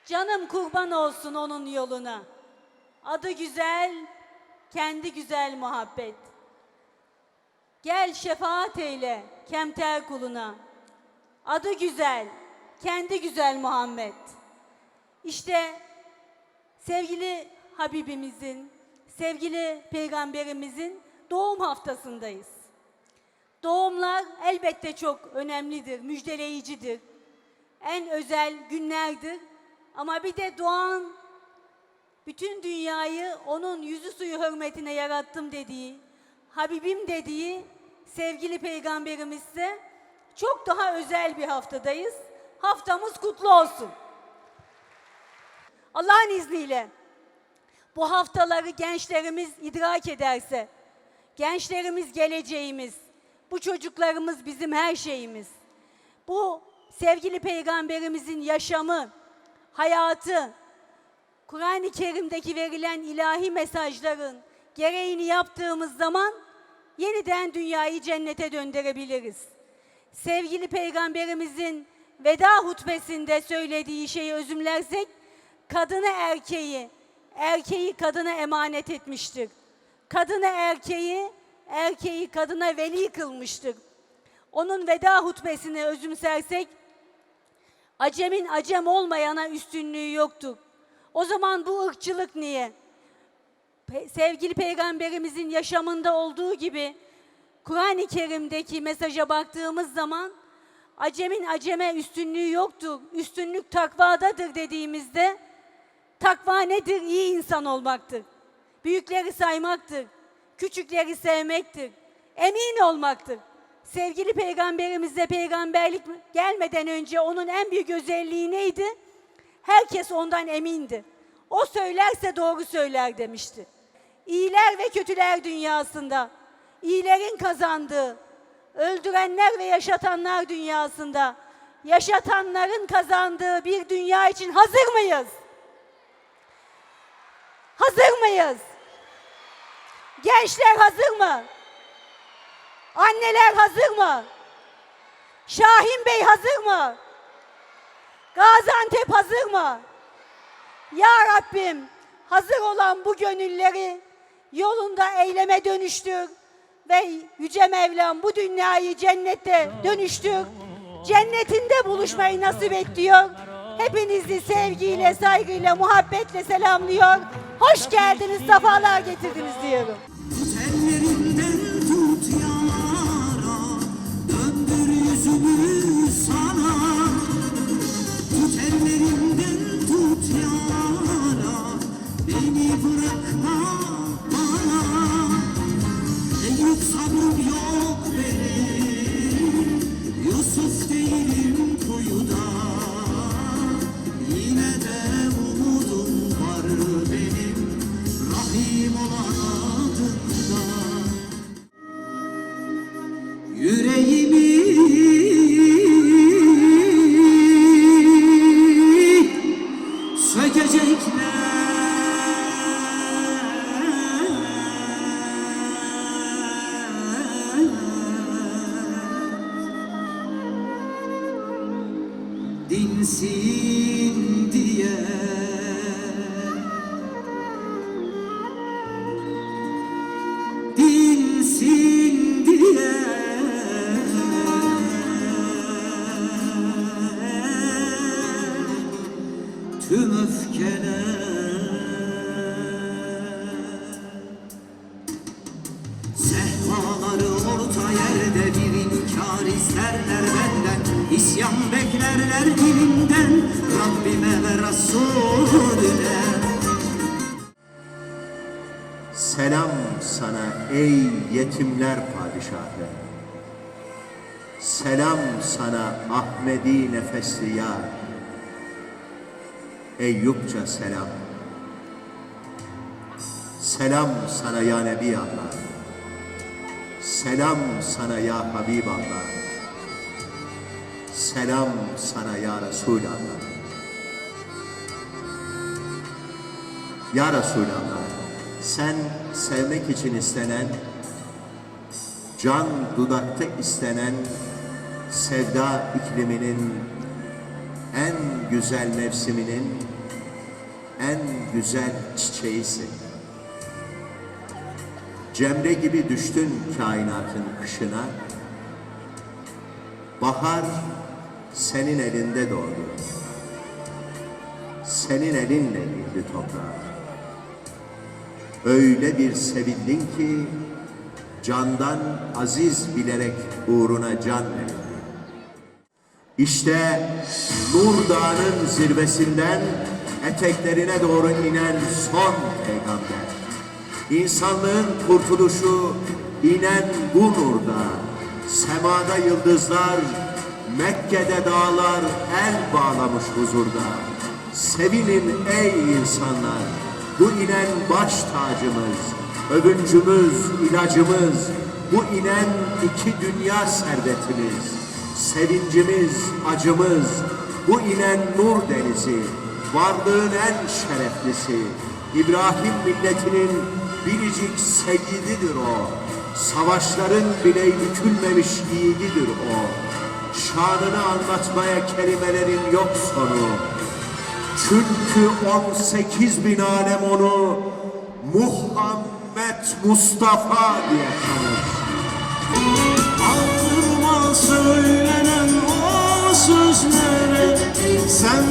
Canım kurban olsun onun yoluna. Adı güzel, kendi güzel muhabbet. Gel şefaat eyle kemter kuluna. Adı güzel, kendi güzel Muhammed. İşte sevgili Habibimizin, sevgili Peygamberimizin doğum haftasındayız. Doğumlar elbette çok önemlidir, müjdeleyicidir. En özel günlerdir. Ama bir de doğan bütün dünyayı onun yüzü suyu hürmetine yarattım dediği, Habibim dediği sevgili Peygamberimizse çok daha özel bir haftadayız. Haftamız kutlu olsun. Allah'ın izniyle bu haftaları gençlerimiz idrak ederse, gençlerimiz geleceğimiz, bu çocuklarımız bizim her şeyimiz. Bu sevgili Peygamberimizin yaşamı, hayatı, Kur'an-ı Kerim'deki verilen ilahi mesajların gereğini yaptığımız zaman yeniden dünyayı cennete döndürebiliriz. Sevgili Peygamberimizin veda hutbesinde söylediği şeyi özümlersek, kadını erkeği, erkeği kadına emanet etmiştir. Kadını erkeği, erkeği kadına veli kılmıştır. Onun veda hutbesini özümsersek, acemin acem olmayana üstünlüğü yoktur. O zaman bu ırkçılık niye? Sevgili Peygamberimizin yaşamında olduğu gibi Kur'an-ı Kerim'deki mesaja baktığımız zaman acemin aceme üstünlüğü yoktur. Üstünlük takvadadır dediğimizde takva nedir? İyi insan olmaktır. Büyükleri saymaktır. Küçükleri sevmektir. Emin olmaktır. Sevgili Peygamberimize peygamberlik gelmeden önce onun en büyük özelliği neydi? Herkes ondan emindi. O söylerse doğru söyler demişti. İyiler ve kötüler dünyasında, iyilerin kazandığı, öldürenler ve yaşatanlar dünyasında, yaşatanların kazandığı bir dünya için hazır mıyız? Hazır mıyız? Gençler hazır mı? Anneler hazır mı? Şahin Bey hazır mı? Gaziantep hazır mı? Ya Rabbim, hazır olan bu gönülleri yolunda eyleme dönüştür ve Yüce Mevlam bu dünyayı cennete dönüştür. Cennetinde buluşmayı nasip et diyor. Hepinizi sevgiyle, saygıyla, muhabbetle selamlıyor. Hoş geldiniz, sefalar getirdiniz diyorum. Ellerinden tut yara, döndür yüzümü sana. Tut ellerinden tut yara, beni bırakma bana. Eyüp sabrım yok benim, Yusuf değilim kuyuda. Yine de umudum var benim, Rahim olan adında. Yüreğimi dinsin diye dinsin diye tüm öfkeler sehpaları orta yerde bir inkar isterler benden, İsyan beklerler dilimden, Rabbime ve Resulüne. Selam sana ey yetimler padişahı. Selam sana Ahmedi nefesli yar. Eyyupça selam. Selam sana ya Nebi Allah. Selam sana ya Habib Allah. Selam sana ya Resulallah. Ya Resulallah, sen sevmek için istenen, can dudakta istenen sevda ikliminin en güzel mevsiminin en güzel çiçeğisin. Cemre gibi düştün kainatın kışına, bahar senin elinde doğdu. Senin elinle girdi toprağa. Öyle bir sevildin ki, candan aziz bilerek uğruna can verildi. İşte Nur Dağı'nın zirvesinden eteklerine doğru inen son peygamber. İnsanlığın kurtuluşu inen bu nurda. Semada yıldızlar, Mekke'de dağlar el bağlamış huzurda. Sevinin ey insanlar, bu inen baş tacımız, övüncümüz, ilacımız, bu inen iki dünya servetimiz, sevincimiz, acımız, bu inen nur denizi, varlığın en şereflisi, İbrahim milletinin biricik seyyididir o, savaşların bileği bükülmemiş yiğididir o, şanını anlatmaya kelimelerin yok sonu, çünkü 18.000 alem onu Muhammed Mustafa diye tanır. Aldırma söylenen o sözlere, sen